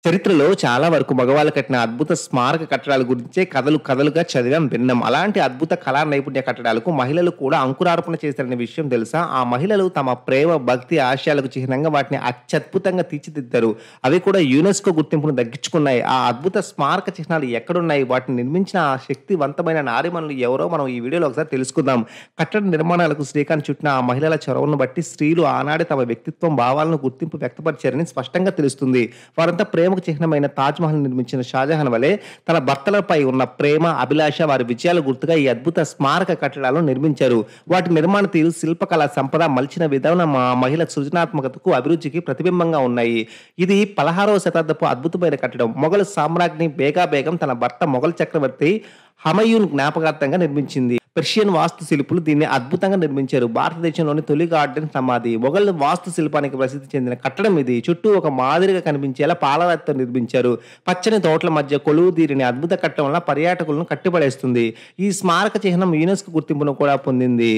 చరిత్రలో చాలా వరకు మగవాళ్ళు కట్టిన అద్భుత స్మారక కట్టడాల గురించే కథలుగా చదివాం, విన్నాం. అలాంటి అద్భుత కళా నైపుణ్య కట్టడాలకు మహిళలు కూడా అంకురార్పణ చేశారనే విషయం తెలుసా? ఆ మహిళలు తమ ప్రేమ, భక్తి, ఆశయాలకు చిహ్నంగా వాటిని అత్యద్భుతంగా తీర్చిదిద్దారు. అవి కూడా యునెస్కో గుర్తింపును దక్కించుకున్నాయి. ఆ అద్భుత స్మారక చిహ్నాలు ఎక్కడున్నాయి? వాటిని నిర్మించిన ఆ శక్తివంతమైన నారీమణులు ఎవరో మనం ఈ వీడియోలో ఒకసారి తెలుసుకుందాం. కట్టడ నిర్మాణాలకు శ్రీకారం చుట్టిన ఆ మహిళల చొరవను బట్టి స్త్రీలు ఆనాడే తమ వ్యక్తిత్వం, భావాలను గుర్తింపు వ్యక్తపరిచారని స్పష్టంగా తెలుస్తుంది. వారంతా ప్రేమకు చిహ్నమైన తాజ్ మహల్ నిర్మించిన షాజహాన్ వలె తన భర్తలపై ఉన్న ప్రేమ, అభిలాష, వారి విజయాల గుర్తుగా ఈ అద్భుత స్మారక కట్టడాలను నిర్మించారు. వాటి నిర్మాణ తీరు, శిల్పకళా సంపద, మలిచిన విధానం ఆ మహిళ సృజనాత్మకతకు, అభిరుచికి ప్రతిబింబంగా ఉన్నాయి. ఇది 16వ శతాబ్దపు అద్భుతమైన కట్టడం. మొఘల్ సామ్రాజ్ఞి బేగం తన భర్త మొఘల్ చక్రవర్తి హమయూన్ జ్ఞాపకార్థంగా నిర్మించింది. పెర్షియన్ వాస్తు శిల్పులు దీన్ని అద్భుతంగా నిర్మించారు. భారతదేశంలోని తొలి గార్డెన్ సమాధి. మొఘల్ వాస్తు శిల్పానికి ప్రసిద్ధి చెందిన కట్టడం ఇది. చుట్టూ ఒక మాదిరిగా కనిపించేలా పాలరాతితో నిర్మించారు. పచ్చని తోటల మధ్య కొలువు తీరిన అద్భుత కట్టడం వల్ల పర్యాటకులను కట్టిపడేస్తుంది. ఈ స్మారక చిహ్నం యునెస్కో గుర్తింపును కూడా పొందింది.